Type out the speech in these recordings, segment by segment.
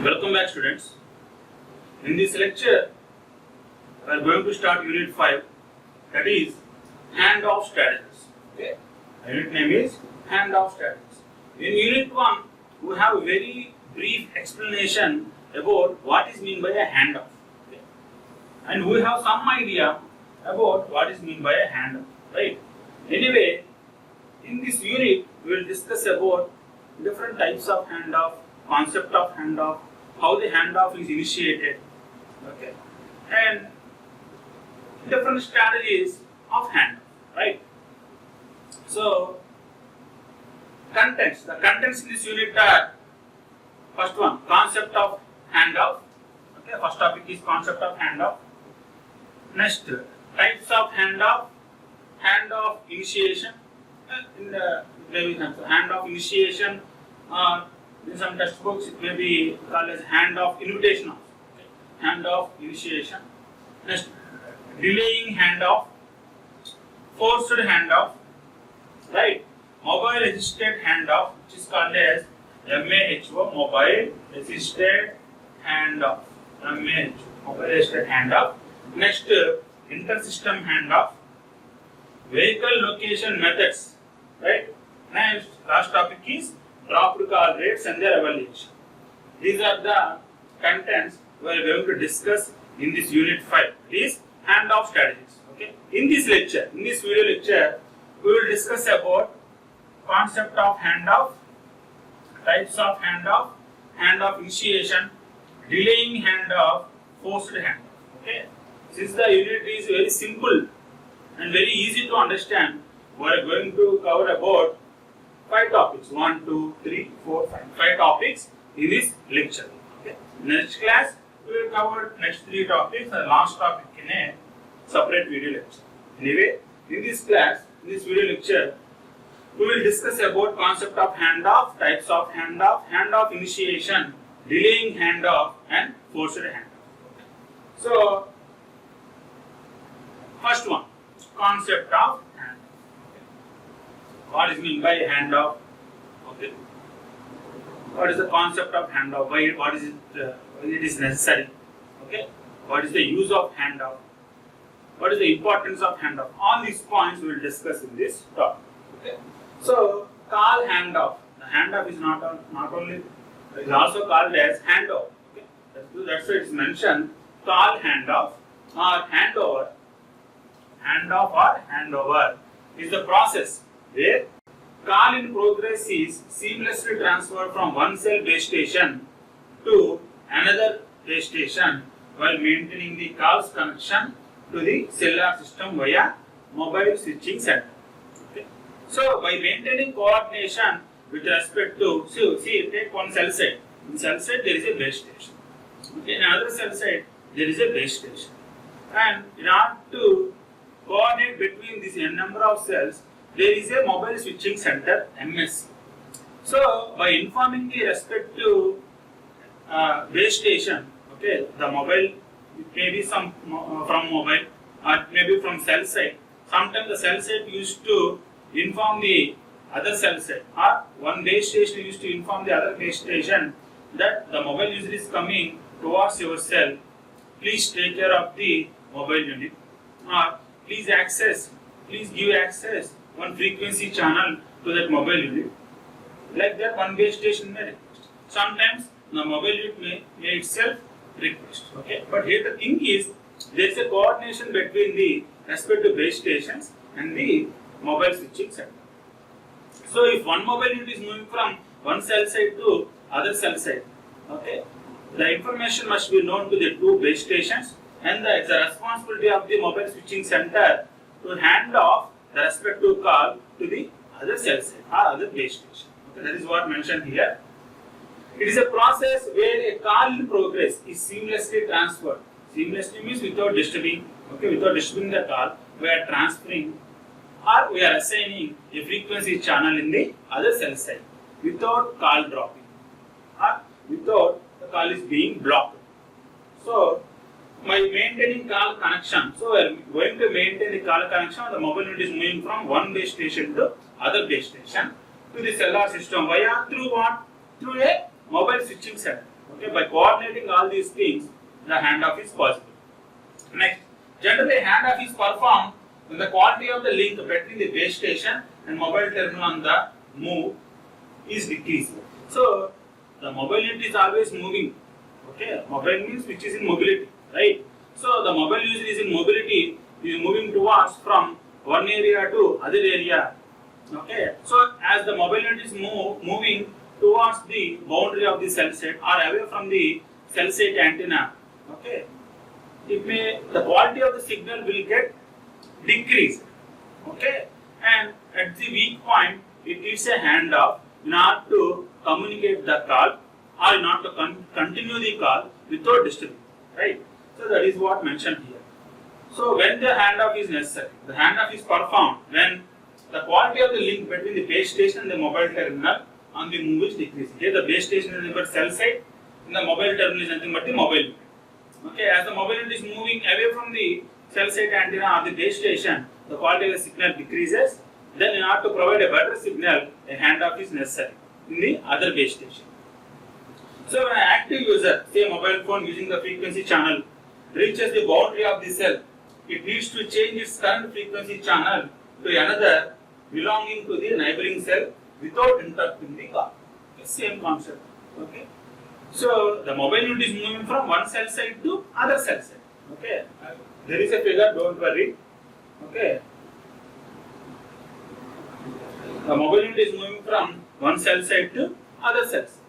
Welcome back, students. In this lecture, we are going to start Unit 5, that is Handoff strategies. Okay, unit name is Handoff strategies. In Unit 1, we have a very brief explanation about what is meant by a handoff. Okay? And we have some idea about what is meant by a handoff, right? Anyway, in this unit, we will discuss about different types of handoff, concept of handoff, how the handoff is initiated, okay, and different strategies of handoff, right? So, the contents in this unit are, first one, concept of handoff, okay, first topic is concept of handoff. Next, types of handoff, handoff initiation, handoff initiation, in some textbooks it may be called as handoff invitation also. Okay. Handoff initiation. Next, delaying handoff, forced handoff, right? Mobile assisted handoff, which is called as MAHO, mobile assisted handoff. MAHO, mobile assisted handoff. Next, inter-system handoff, vehicle location methods, right? Next, last topic is dropped call rates and their evaluation. These are the contents we are going to discuss in this Unit 5. These handoff strategies. Okay. In this lecture, in this video lecture, we will discuss about concept of handoff, types of handoff, handoff initiation, delaying handoff, forced handoff. Okay. Since the unit is very simple and very easy to understand, we are going to cover about 5 topics. 1, 2, 3, 4, 5. 5 topics in this lecture. Okay. Next class, we will cover next 3 topics and last topic in a separate video lecture. Anyway, in this class, in this video lecture, we will discuss about concept of handoff, types of handoff, handoff initiation, delaying handoff, and forced handoff. So, first one, concept of handoff. What is meant by handoff? Okay. What is the concept of handoff? What is it? It is necessary. Okay. What is the use of handoff? What is the importance of handoff? All these points we will discuss in this talk. Okay. So, call handoff. The handoff is not only, it is also called as handoff. Okay. That's why it is mentioned. Call handoff or handover. Handoff or handover is the process where call in progress is seamlessly transferred from one cell base station to another base station while maintaining the call's connection to the cellular system via mobile switching center. Okay. So, by maintaining coordination with respect to, see, take one cell site. In cell site there is a base station. Okay. In another cell site there is a base station. And in order to coordinate between this n number of cells, there is a mobile switching center MSC. So, by informing the respective base station, okay, the mobile, it may be some from mobile or maybe from cell site. Sometimes the cell site used to inform the other cell site, or one base station used to inform the other base station that the mobile user is coming towards your cell. Please take care of the mobile unit, or please give access one frequency channel to that mobile unit. Like that, one base station may request. Sometimes the mobile unit may itself request. Okay, but here the thing is, there is a coordination between the respective base stations and the mobile switching center. So, if one mobile unit is moving from one cell site to other cell site, okay, the information must be known to the two base stations, and it's the responsibility of the mobile switching center to hand off the respective call to the other cell site or other base station. Okay, that is what mentioned here. It is a process where a call in progress is seamlessly transferred. Seamlessly means without disturbing. Okay, without disturbing the call, we are transferring or we are assigning a frequency channel in the other cell site without call dropping or without the call is being blocked. So, by maintaining call connection, so we are going to maintain the call connection. The mobile unit is moving from one base station to other base station to the cellular system via through what? Through a mobile switching center. Okay, by coordinating all these things, the handoff is possible. Next, generally handoff is performed when the quality of the link between the base station and mobile terminal on the move is decreasing. So the mobile unit is always moving. Okay, mobile means which is in mobility, right? So the mobile user is in mobility, is moving towards from one area to other area. Okay, so as the mobile unit is moving towards the boundary of the cell site or away from the cell site antenna, okay, the quality of the signal will get decreased. Okay, and at the weak point, it needs a handoff in order to communicate the call or in order to continue the call without disturbing. Right. So that is what mentioned here. So when the handoff is necessary, the handoff is performed when the quality of the link between the base station and the mobile terminal on the move is decreasing. Here the base station is nothing but cell site, and the mobile terminal is nothing but the mobile unit. Okay, as the mobile unit is moving away from the cell site antenna or the base station, the quality of the signal decreases. Then in order to provide a better signal, a handoff is necessary in the other base station. So when an active user, say a mobile phone using the frequency channel, reaches the boundary of the cell, it needs to change its current frequency channel to another belonging to the neighboring cell without interrupting the call. Okay, same concept. Okay. So the mobile unit is moving from one cell site to other cell site. Okay. There is a figure, don't worry. Okay. The mobile unit is moving from one cell site to other cells.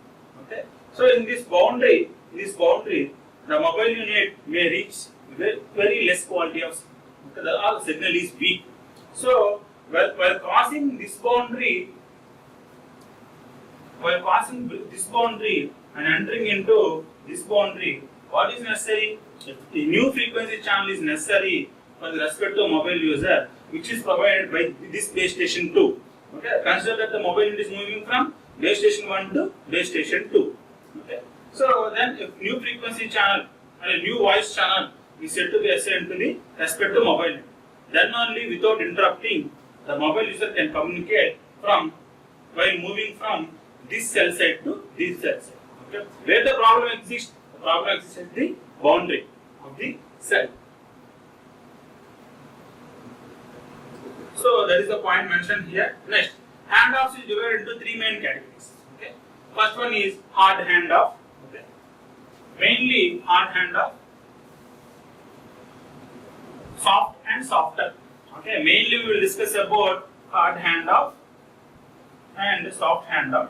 Okay. So in this boundary, the mobile unit may reach very less quality of signal. Okay. The signal is weak. So while crossing this boundary, and entering into this boundary, what is necessary? A new frequency channel is necessary for the respect to mobile user, which is provided by this base station 2. Okay, consider that the mobile unit is moving from base station 1 to base station 2. Okay, so then a new frequency channel or a new voice channel is said to be assigned to the respect to mobile unit. Then only without interrupting, the mobile user can communicate while moving from this cell site to this cell site. Okay, where the problem exists? The problem exists at the boundary of the cell. So that is the point mentioned here. Next, handoffs is divided into three main categories. Okay, first one is hard handoff. Okay, mainly hard handoff, soft and softer. Okay, mainly we will discuss about hard handoff and soft handoff.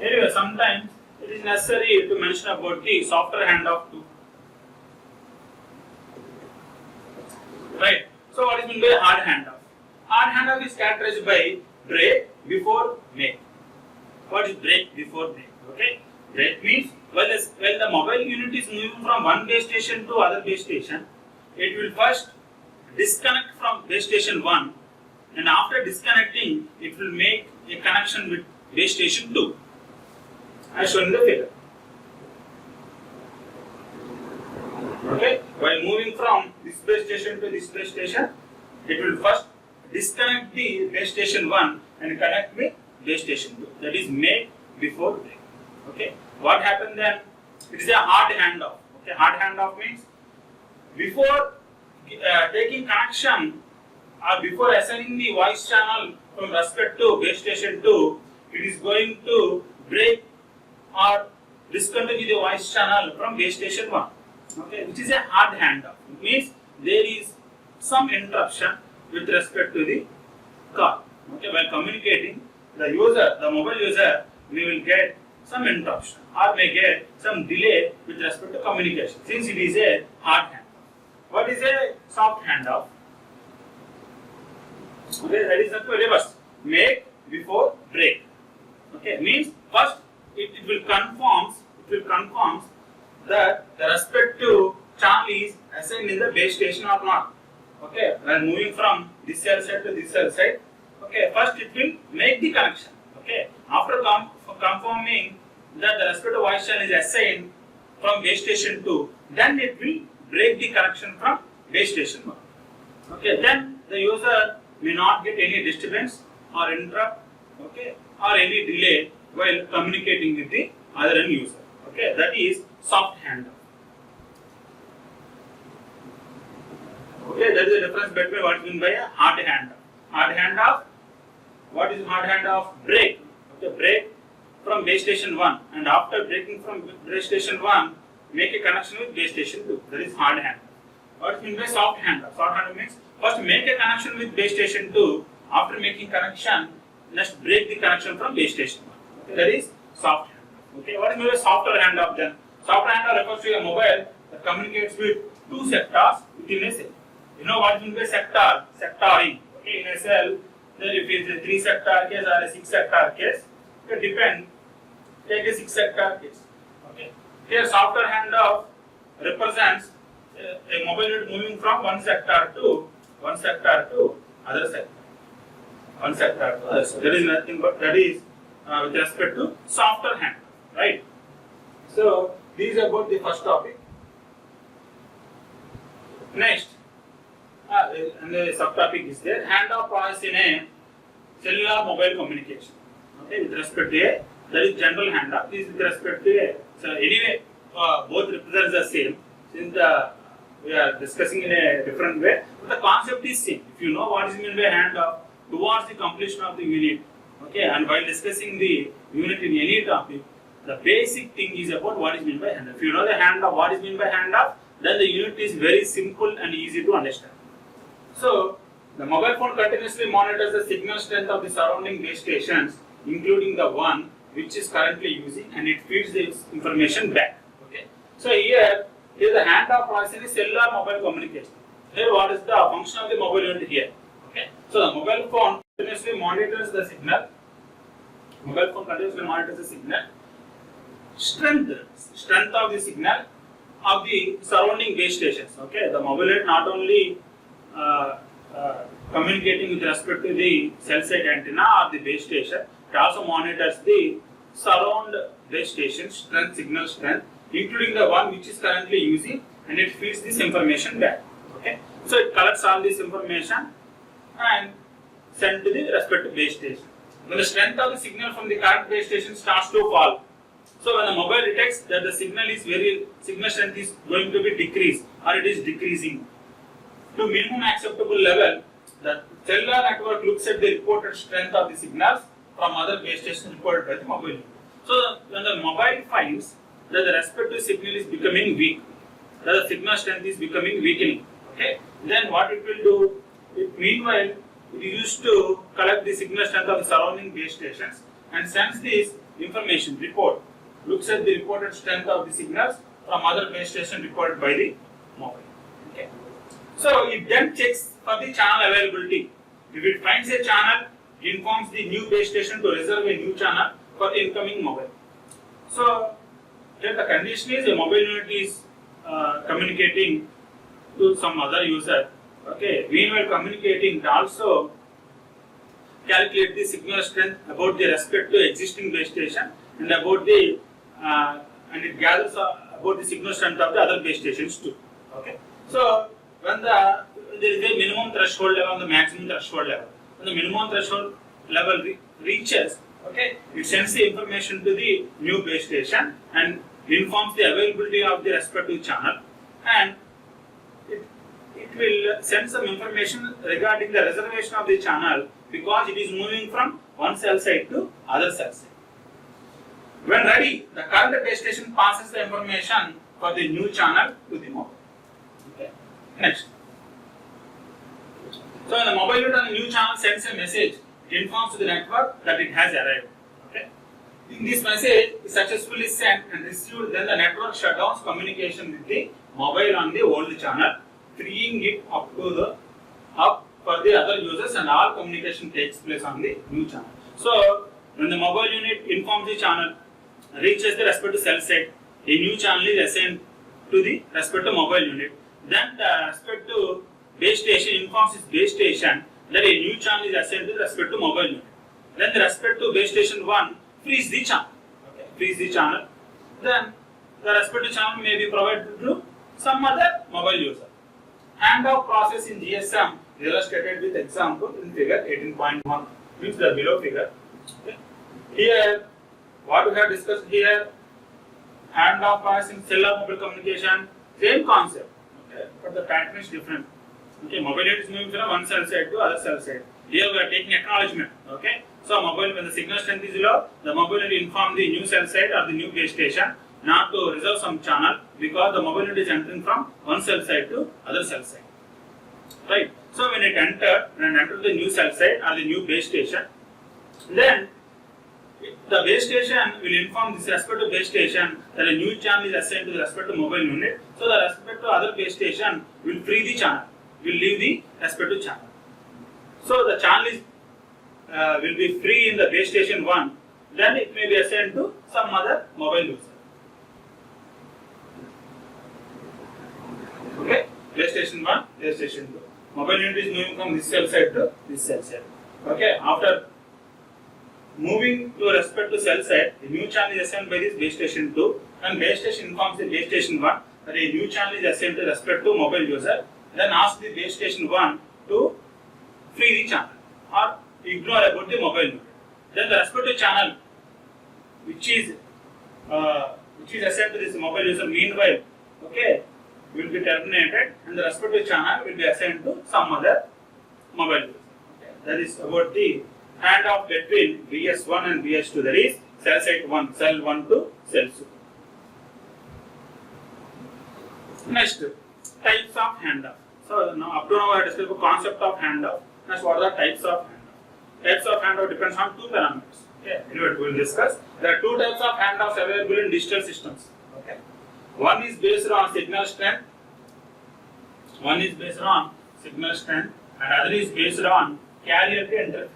Anyway, sometimes it is necessary to mention about the softer handoff too. Right. So what is meant by hard handoff? Hard handoff is characterized by break before make. What is break before make? Okay. Break means when the mobile unit is moving from one base station to other base station, it will first disconnect from base station 1, and after disconnecting, it will make a connection with base station 2, as shown in the figure. Okay, while moving from this base station to this base station, it will first disconnect the base station 1 and connect with base station 2. That is make before break. Okay, what happened then? It is a hard handoff. Okay, hard handoff means before taking connection or before assigning the voice channel from respect to base station 2, it is going to break or discontinue the voice channel from base station 1. Okay, which is a hard handoff. It means there is some interruption with respect to the call. Okay, while communicating, the mobile user, will get some interruption or may get some delay with respect to communication, since it is a hard handoff. What is a soft handoff? Okay, that is the reverse. Make before break. Okay, means first it will confirm that the respective channel is assigned in the base station or not. Okay, when moving from this cell site to this cell site, okay, first it will make the connection. Okay, after confirming that the respective voice channel is assigned from base station 2, then it will break the connection from base station 1. Okay, then the user may not get any disturbance or interrupt, okay, or any delay while communicating with the other end user. Okay, that is soft handoff. Okay, there is a difference between what is meant by a hard handoff. Hard handoff, what is hard handoff? Break. Okay, break from base station 1, and after breaking from base station 1, make a connection with base station 2. That is hard handoff. What is meant by soft handoff? Soft handoff means first make a connection with base station 2. After making connection, next break the connection from base station 1. Okay, that is soft handoff. Okay, what is meant by softer handoff then? Softer handoff refers to a mobile that communicates with two sectors within a cell. You know what is meant by sector? Sectoring. Okay, in a cell, then if it is a 3 sector case or a 6 sector case, it depends. Take a 6 sector case. Okay. Here, softer handoff represents a mobile unit moving from one sector to other sector. One sector to other sector. There is nothing but that is with respect to softer handoff, right? So, these are about the first topic. Next, and the subtopic is there. Handoff process in a cellular mobile communication. Okay, with respect to a, that is general handoff. This is with respect to a. So anyway, both represents the same. Since we are discussing in a different way, but the concept is same. If you know what is meant by handoff towards the completion of the unit, okay, and while discussing the unit in any topic, the basic thing is about what is meant by handoff. If you know the handoff, what is meant by handoff, then the unit is very simple and easy to understand. So, the mobile phone continuously monitors the signal strength of the surrounding base stations, including the one which is currently using, and it feeds this information back. Okay. So here is the handoff process in cellular mobile communication. Here, what is the function of the mobile unit here? Okay. So the mobile phone continuously monitors the signal. Mobile phone continuously monitors the signal. Strength of the signal of the surrounding base stations. Okay. The mobile unit not only communicating with respect to the cell site antenna or the base station, it also monitors the surround base station strength, signal strength, including the one which is currently using, and it feeds this information back. Okay, so it collects all this information and send to the respective base station. When the strength of the signal from the current base station starts to fall, so when the mobile detects that the signal strength is going to be decreased or it is decreasing to minimum acceptable level, the cellular network looks at the reported strength of the signals from other base stations reported by the mobile unit. So when the mobile finds that the respective signal is becoming weak, that the signal strength is becoming weakening, okay, then what it will do, meanwhile it used to collect the signal strength of the surrounding base stations and sends this information report, looks at the reported strength of the signals from other base stations reported by the mobile. Okay. So it then checks for the channel availability. If it finds a channel, it informs the new base station to reserve a new channel for the incoming mobile. So here the condition is a mobile unit is communicating to some other user. Okay, meanwhile communicating, it also calculate the signal strength about the respect to existing base station and about the and it gathers about the signal strength of the other base stations too. Okay, so when there is a minimum threshold level and the maximum threshold level. When the minimum threshold level reaches, okay, it sends the information to the new base station and informs the availability of the respective channel, and it will send some information regarding the reservation of the channel because it is moving from one cell site to other cell site. When ready, the current base station passes the information for the new channel to the mobile. Okay. Next. So when the mobile unit on the new channel sends a message, it informs to the network that it has arrived. Okay. In this message is successfully sent and received, then the network shutdowns communication with the mobile on the old channel, freeing it up for the other users, and all communication takes place on the new channel. So when the mobile unit informs the channel, reaches the respective cell site, a new channel is assigned to the respective mobile unit. Then the respective base station informs its base station that a new channel is assigned to the respective mobile unit. Then the respective base station 1 frees the channel. Okay, frees the channel. Then the respective channel may be provided to some other mobile user. Handoff process in GSM is illustrated with example in figure 18.1, means the below figure. Okay. Here, what we have discussed here, Handoff as in cellular mobile communication, same concept. Okay, but the pattern is different. Okay, mobile unit is moving from one cell side to other cell side. Here we are taking acknowledgement. Okay, so mobile when the signal strength is low, the mobile unit inform the new cell side or the new base station not to reserve some channel because the mobile unit is entering from one cell side to other cell side. Right. So when it enter the new cell side or the new base station, then the base station will inform this respect to base station that a new channel is assigned to the respect to mobile unit. So the respect to other base station will free the channel, will leave the respect to channel. So the channel is will be free in the base station 1, then it may be assigned to some other mobile user. Okay, base station 1, base station 2. Mobile unit is moving from this cell side to this cell side. Okay, after moving to respect to cell side, the new channel is assigned by this base station 2, and base station informs the base station 1 that a new channel is assigned to respect to mobile user. Then ask the base station 1 to free the channel or ignore about the mobile unit. Then the respective channel which is assigned to this mobile user meanwhile, okay, will be terminated and the respective channel will be assigned to some other mobile user. Okay. That is about the handoff between BS1 and BS2, that is cell site 1, cell 1 to cell 2. Next, types of handoff. So now up to now I discussed the concept of handoff. Next, what are the types of handoff? Types of handoff depends on two parameters. Okay, anyway, we will discuss. There are two types of handoffs available in digital systems. Okay, one is based on signal strength. One is based on signal strength, and other is based on carrier to interface.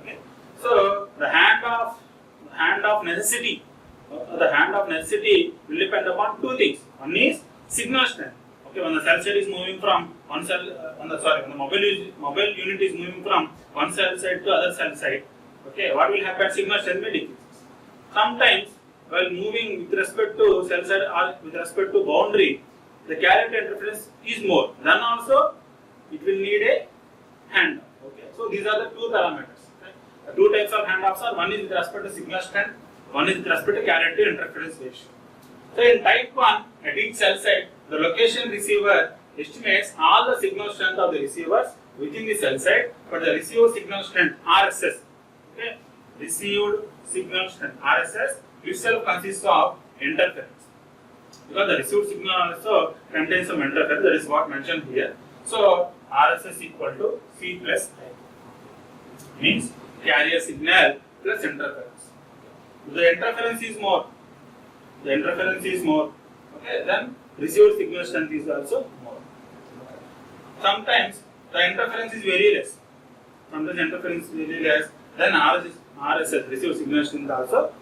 Okay, so the handoff necessity, the handoff necessity will depend upon two things. One is signal strength. Okay, when the cell side is moving from one cell, when the mobile unit is moving from one cell side to other cell side, okay, what will happen? Signal strength may decrease. Sometimes, while moving with respect to cell side or with respect to boundary, the carrier interference is more. Then also, it will need a handoff. Okay, so these are the two parameters. Okay? The two types of handoffs are: one is with respect to signal strength, one is with respect to carrier to interference ratio. So in type 1, at each cell site, the location receiver estimates all the signal strength of the receivers within the cell site, but the received signal strength RSS, okay, received signal strength RSS itself consists of interference, because the received signal also contains some interference. That is what mentioned here. So RSS equal to C plus I, means carrier signal plus interference. If the interference is more, okay, then received signal strength is also more. Sometimes the interference is very less. Then RSS, received signal strength also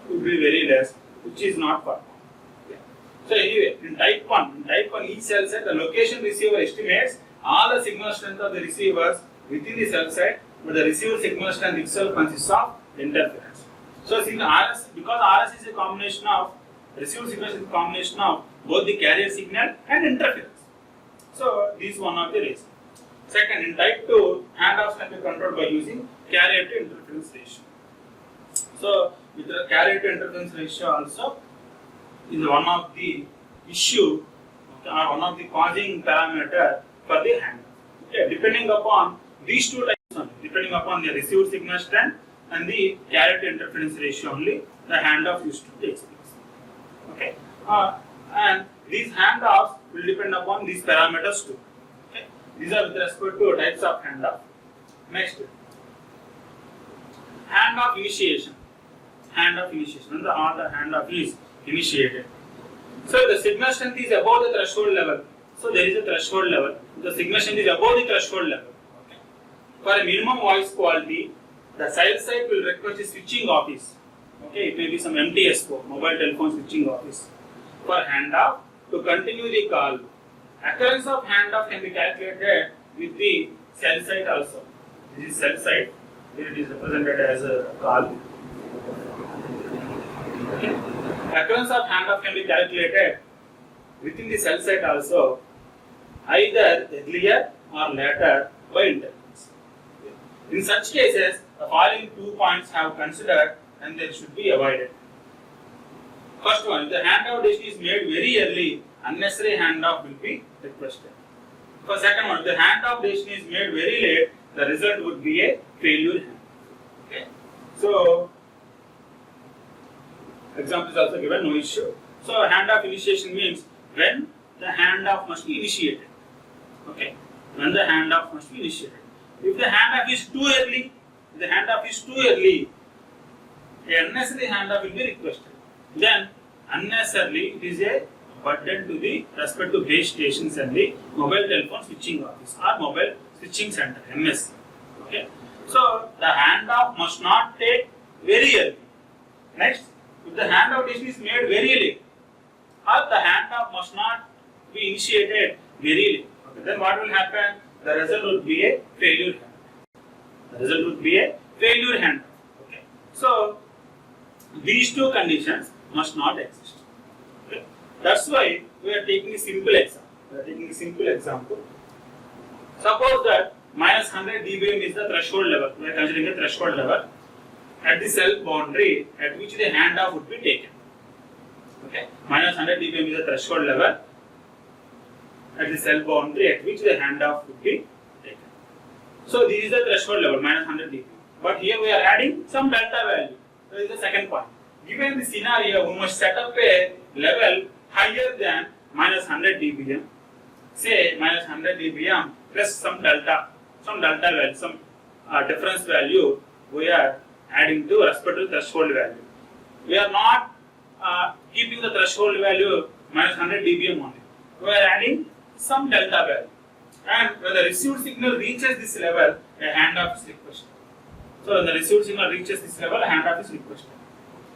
will be very less, which is not performed. Okay. So anyway, in type 1, each cell site, the location receiver estimates all the signal strength of the receivers within the cell site, but the received signal strength itself consists of interference. So because RS is a combination of received signal is a combination of both the carrier signal and interference. So this is one of the reasons. Second, in type 2, handoffs can be controlled by using carrier to interference ratio. So with the carrier to interference ratio also is one of the issue, or one of the causing parameter for the handoff. Okay, depending upon these two types, depending upon the received signal strength and the carrier to interference ratio only, the handoff used to take place. Okay, and these handoffs will depend upon these parameters too. Okay, these are with respect to types of handoff. Next, handoff initiation. When the handoff is initiated. So the signal strength is above the threshold level. So there is a threshold level. The signal strength is above the threshold level. Okay. For a minimum voice quality, the cell site will request a switching office. Okay, it may be some MTSO, mobile telephone switching office. For handoff, to continue the call, occurrence of handoff can be calculated with the cell site also. This is cell site. Here it is represented as a call. Okay. Occurrence of handoff can be calculated within the cell site also, either earlier or later by interference. In such cases, the following 2 points have considered and they should be avoided. First one, if the handoff decision is made very early, unnecessary handoff will be requested. For second one, if the handoff decision is made very late, the result would be a failure handoff. Okay. So, example is also given, no issue. So, handoff initiation means when the handoff must be initiated. Okay. When the handoff must be initiated. If the handoff is too early, a unnecessary handoff will be requested. Then unnecessarily it is a burden to the respect to base stations and the mobile telephone switching office or mobile switching center (MSC). Okay. So the handoff must not take very early. Next, if the handoff decision is made very late, or the handoff must not be initiated very late. Okay. Then what will happen? The result would be a failure handoff. Okay. So these two conditions must not exist. Okay. That's why we are taking a simple example. Suppose that minus 100 dBm is the threshold level. We are considering a threshold level at the cell boundary at which the handoff would be taken. Okay. Minus 100 dBm is the threshold level at the cell boundary at which the handoff would be taken. So this is the threshold level, minus 100 dBm. But here we are adding some delta value. So this is the second point. Given the scenario, we must set up a level higher than minus 100 dBm. Say minus 100 dBm plus some delta value, some difference value we are adding to respect to threshold value. We are not keeping the threshold value minus 100 dBm only. We are adding some delta value. And when the received signal reaches this level, a handoff is requested. So when the received signal reaches this level, a handoff is requested.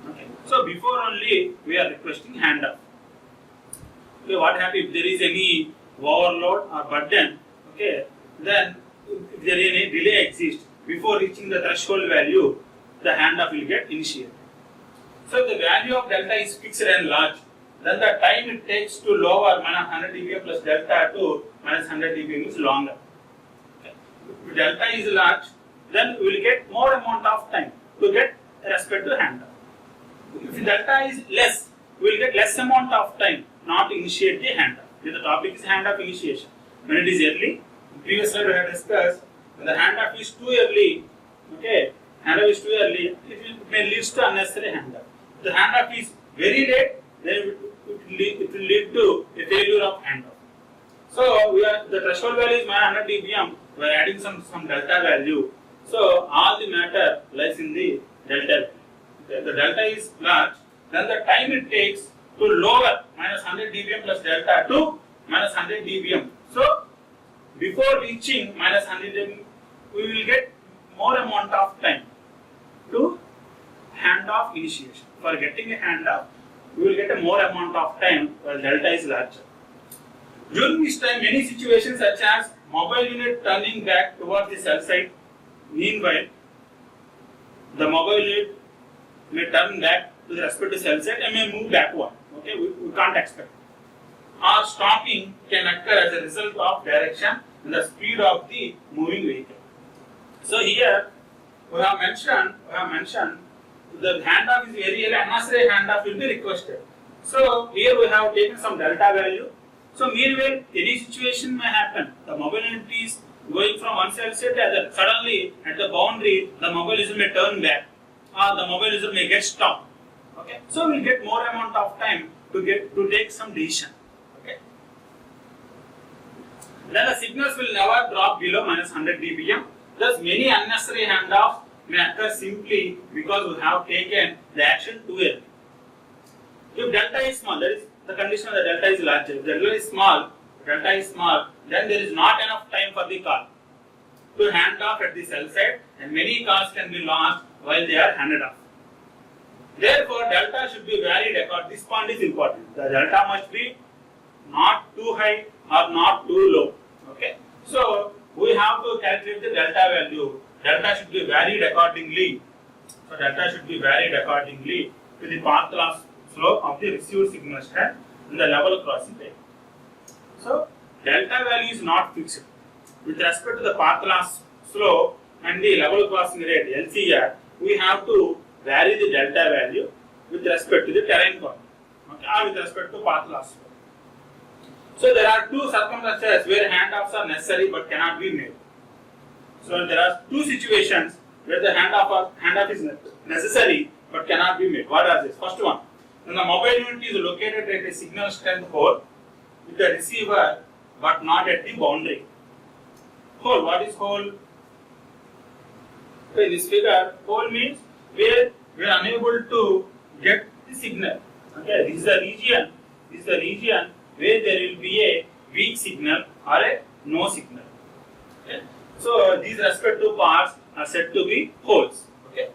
Okay. So before only we are requesting handoff. Okay, what happens if there is any overload or burden? Okay, then if there is any delay exists before reaching the threshold value, the handoff will get initiated. So if the value of delta is fixed and large, then the time it takes to lower minus 100 dBm plus delta to minus 100 dBm is longer. Okay. If delta is large, then we will get more amount of time to get respect to handoff. If delta is less, we will get less amount of time not to initiate the handoff. The topic is handoff initiation. When it is early, in previous slide we have discussed, when the handoff is too early, it may lead to unnecessary handoff. If the handoff is very late, then it will lead to a failure of handoff. So the threshold value is 100 dBm. We are adding some delta value. So all the matter lies in the delta value. If the delta is large, then the time it takes to lower minus 100 dBm plus delta to minus 100 dBm. So before reaching minus 100 dBm, we will get more amount of time to handoff initiation. For getting a handoff, we will get a more amount of time while delta is larger. During this time, many situations such as mobile unit turning back towards the cell site. Meanwhile, the mobile unit may turn back to the respective cell site and may move backward. Okay, we can't expect. Or stopping can occur as a result of direction and the speed of the moving vehicle. So here we have mentioned the handoff is very early, unnecessary handoff will be requested. So here we have taken some delta value. So meanwhile, any situation may happen. The mobile unit is going from one cell site to other. Suddenly at the boundary, the mobile user may turn back, or the mobile user may get stopped. Okay, so we will get more amount of time to take some decision. Okay. Then the signals will never drop below minus 100 dBm. Thus, many unnecessary handoffs may occur simply because we have taken the action too early. If delta is small, that is the condition that delta is larger. If delta is small, then there is not enough time for the call to hand off at the cell site, and many calls can be lost while they are handed off. Therefore, delta should be varied according. This point is important. The delta must be not too high or not too low. Okay. So we have to calculate the delta value. Delta should be varied accordingly. So delta should be varied accordingly to the path loss slope of the received signal strength and the level crossing rate. So delta value is not fixed. With respect to the path loss slope and the level crossing rate (LCR), we have to vary the delta value with respect to the terrain quantity. okay, or with respect to path loss flow. So there are two circumstances where handoffs are necessary but cannot be made. So there are two situations where the handoff is necessary but cannot be made. What are these? First one, when the mobile unit is located at a signal strength hole with the receiver but not at the boundary. Hole, what is hole? Okay, this figure, hole means where we are unable to get the signal. Okay, this is the region. This is the region where there will be a weak signal or a no signal. Okay, so these respective parts are said to be holes. Okay,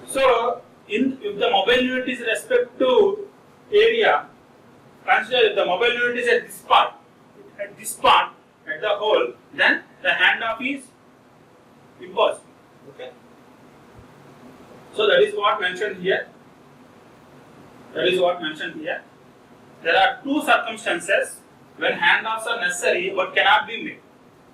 so if the mobile unit is respect to area, consider if the mobile unit is at this part, at the hole, then the handoff is impossible. Okay. So that is what mentioned here. There are two circumstances when handoffs are necessary but cannot be made.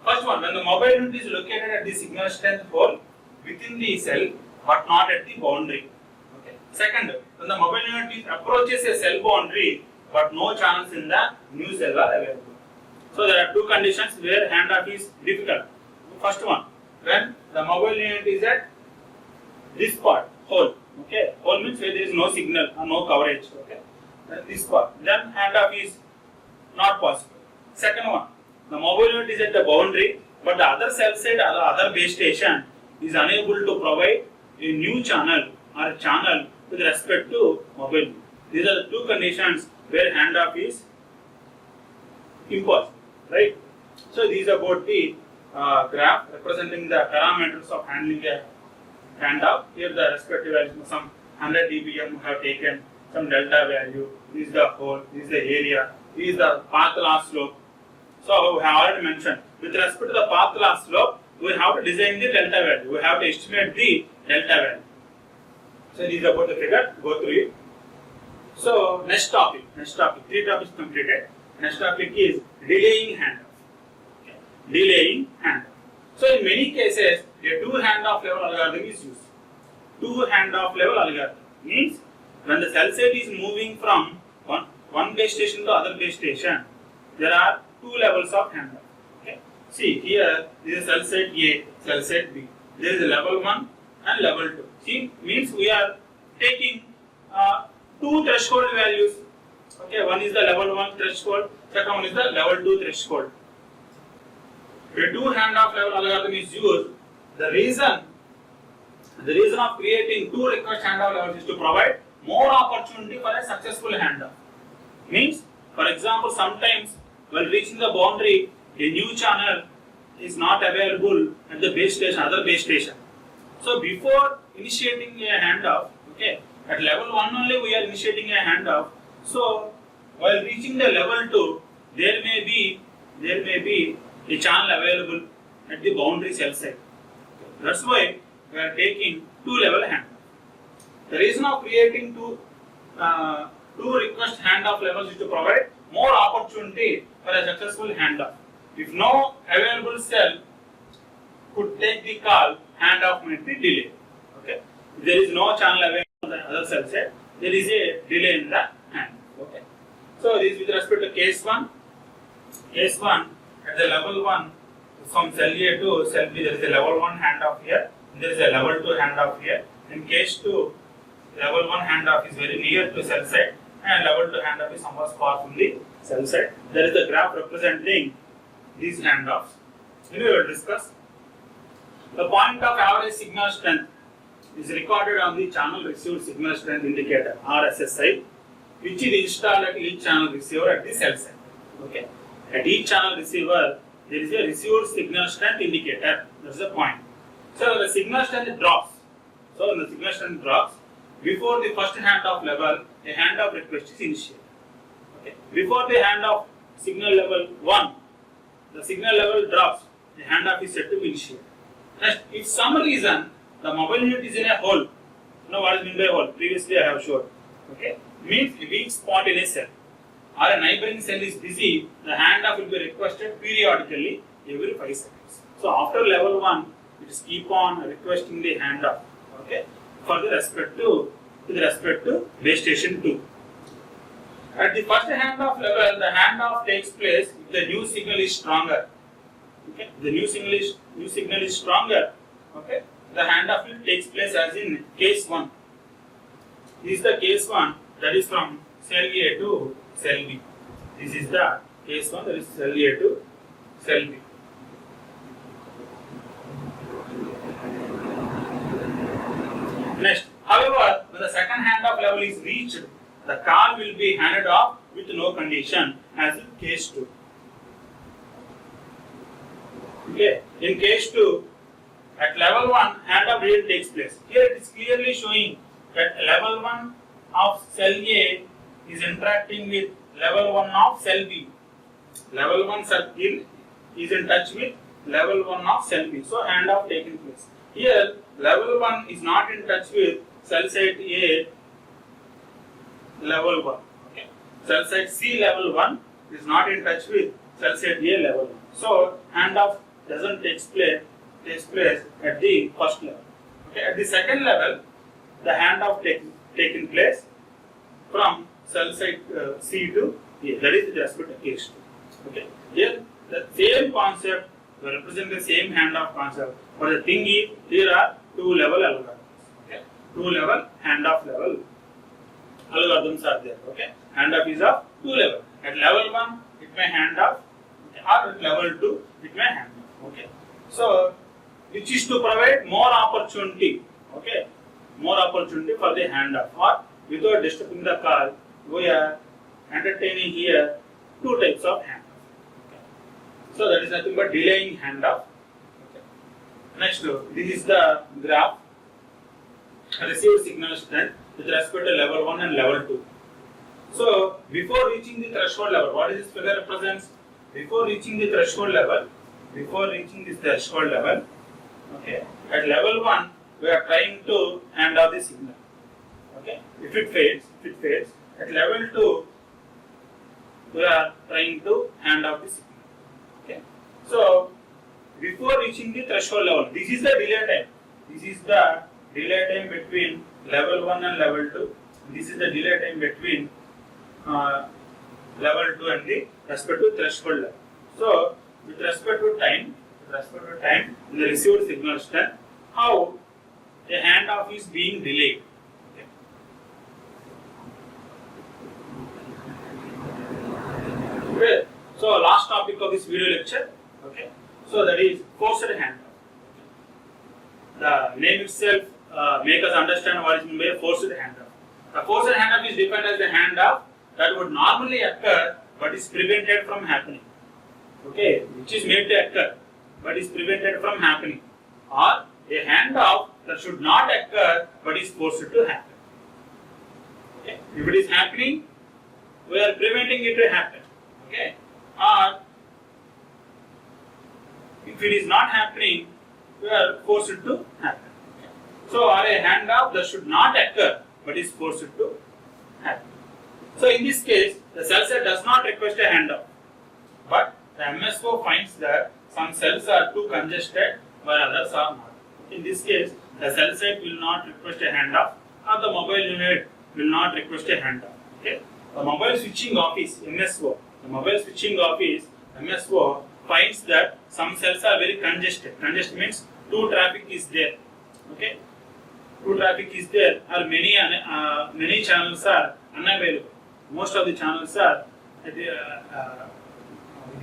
First one, when the mobile unit is located at the signal strength hole within the cell but not at the boundary. Okay. Second, when the mobile unit approaches a cell boundary but no channels in the new cell are available. So there are two conditions where handoff is difficult. First one, when the mobile unit is at this part, hole. Okay, hole means where there is no signal or no coverage. Okay, this part, then handoff is not possible. Second one, the mobile unit is at the boundary, but the other cell site or the other base station is unable to provide a new channel or a channel with respect to mobile unit. These are the two conditions where handoff is impossible. Right? So these are about the graph representing the parameters of handling a handoff. Here the respective values, some 100 dBm have taken some delta value. This is the hole, this is the area, this is the path loss slope. So we have already mentioned, with respect to the path loss slope, we have to design the delta value. We have to estimate the delta value. So this is about the figure. Go through it. So next topic. 3 topics completed. Next topic is delaying handoff. Okay. Delaying handoff. So in many cases, a 2 handoff level algorithm is used. 2 handoff level algorithm means when the cell site is moving from one base station to other base station, there are 2 levels of handoff. Okay. See here, this is cell site A, cell site B. There is a level 1 and level 2. See, means we are taking 2 threshold values. Okay, one is the level 1 threshold, second one is the level 2 threshold. A 2 handoff level algorithm is used. The reason of creating 2 request handoff levels is to provide more opportunity for a successful handoff. Means, for example, sometimes while reaching the boundary, a new channel is not available at the base station, other base station. So before initiating a handoff, okay, at level 1 only we are initiating a handoff. So while reaching the level 2, there may be a channel available at the boundary cell site. That's why we are taking 2 level handoff. The reason of creating two request handoff levels is to provide more opportunity for a successful handoff. If no available cell could take the call, handoff might be delayed. Okay? If there is no channel available on the other cell site, there is a delay in the handoff. Okay? So this is with respect to case 1. Case 1, at the level 1, from cell A to cell B, there is a level 1 handoff here, there is a level 2 handoff here. In case 2, level 1 handoff is very near to cell site and level 2 handoff is somewhat far from the cell site. There is the graph representing these handoffs. We will discuss. The point of average signal strength is recorded on the channel received signal strength indicator RSSI, which is installed at each channel receiver at the cell site. Okay. At each channel receiver, there is a received signal strength indicator. That's the point. So the signal strength drops. So when the signal strength drops, before the first handoff level, a handoff request is initiated. Okay. Before the handoff signal level 1, the signal level drops, the handoff is set to be initiated. Next, if some reason the mobile unit is in a hole, you know what is meant by hole? Previously I have shown. Okay, means a weak spot in a cell or a neighboring cell is busy, the handoff will be requested periodically every 5 seconds. So after level 1, it is keep on requesting the handoff. Okay, for the respect to with respect to base station 2. At the first handoff level, the handoff takes place if the new signal is stronger. Okay, the new signal is stronger. Okay, the handoff will takes place as in case 1. This is the case 1, that is from cell A to cell B. This is the case 1, that is cell A to cell B. Next, however, when the second handoff level is reached, the call will be handed off with no condition as in case 2. Okay, in case 2, at level 1, handoff really takes place. Here it is clearly showing that level 1 of cell A is interacting with level 1 of cell B. Level 1 circle is in touch with level 1 of cell B. So handoff taking place. Here level 1 is not in touch with cell site A level 1. Okay. Cell site C level 1 is not in touch with cell site A level 1. So handoff doesn't takes place at the first level. Okay. At the second level, the handoff taking place from cell site C to A. That is with respect to case 2. Okay. Here the same concept, we represent the same handoff concept, but the thing is here are 2 level algorithms. Okay. 2 level handoff level algorithms are there. Okay. Handoff is of 2 level. At level 1 it may hand off, or at level 2 it may hand off. Okay. So which is to provide more opportunity. Okay. More opportunity for the handoff, or without disturbing the call, we are entertaining here 2 types of handoff. Okay. So that is nothing but delaying handoff. Okay. Next, this is the graph received signal strength with respect to level 1 and level 2. So before reaching the threshold level, what is this figure represents? Before reaching the threshold level, okay, at level 1 we are trying to hand off the signal. Okay, if it fails, at level 2 we are trying to hand off the signal. Okay, so before reaching the threshold level, this is the delay time. This is the delay time between level 1 and level 2. This is the delay time between level 2 and the respect to threshold level. So with respect to time, in the received signal strength, how a handoff is being delayed. Okay. So last topic of this video lecture. Okay. So that is forced handoff. The name itself makes us understand what is meant by a forced handoff. The forced handoff is defined as a handoff that would normally occur but is prevented from happening. Okay, which is made to occur but is prevented from happening, or a handoff that should not occur but is forced to happen. Okay. If it is happening, we are preventing it to happen. Okay, or if it is not happening, we are forced to happen. Okay. So, or a handoff that should not occur but is forced to happen. So, in this case, the cell site does not request a handoff, but the MSO finds that some cells are too congested while others are not. In this case, the cell site will not request a handoff, or the mobile unit will not request a handoff. Okay. The mobile switching office (MSO), MSO finds that some cells are very congested. Congested means too traffic is there. Okay, too traffic is there, or many channels are unavailable. Most of the channels are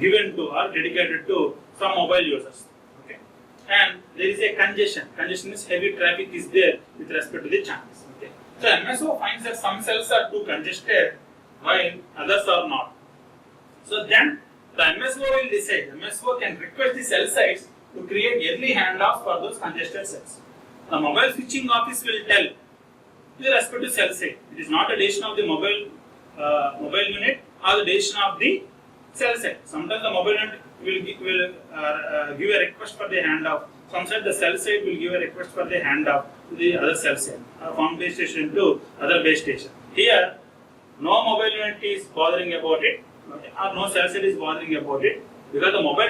given to or dedicated to some mobile users. Okay, and there is a congestion. Congestion means heavy traffic is there with respect to the channels. Okay, so MSO finds that some cells are too congested while others are not. So then the MSO will decide. MSO can request the cell sites to create early handoffs for those congested cells. The mobile switching office will tell with respect to cell site. It is not a decision of the mobile unit or the decision of the cell site. Sometimes the mobile unit will give a request for the handoff. Sometimes the cell site will give a request for the handoff to the other cell site, from base station to other base station. Here, no mobile unit is bothering about it, okay, or no cell site is bothering about it, because the mobile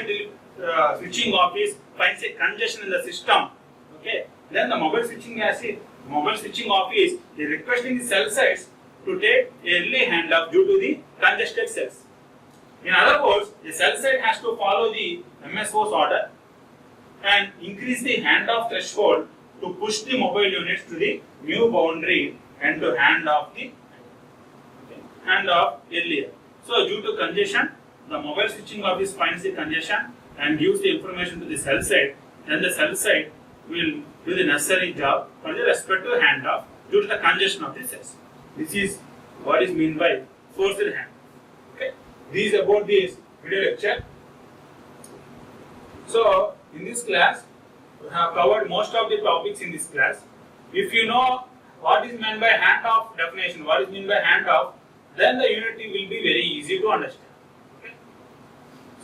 switching office finds a congestion in the system. Okay, then the mobile switching Mobile switching off is requesting the cell sites to take early handoff due to the congested cells. In other words, the cell site has to follow the MSO's order and increase the handoff threshold to push the mobile units to the new boundary and to hand off earlier. So due to congestion, the mobile switching off finds the congestion and gives the information to the cell site. Then the cell site will do the necessary job for the respective handoff due to the congestion of the cells. This is what is meant by forced hand. Okay, this is about this video lecture. So in this class, we have covered most of the topics in this class. If you know what is meant by handoff definition, what is meant by handoff, then the unit will be very easy to understand. Okay.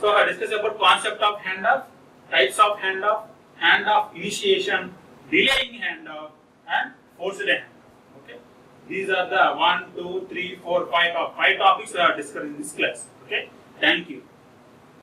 So I discussed about concept of handoff, types of handoff, handoff initiation, delaying handoff, and forced handoff. Okay. These are the 1, 2, 3, 4, 5 topics we are discussing in this class. Okay. Thank you.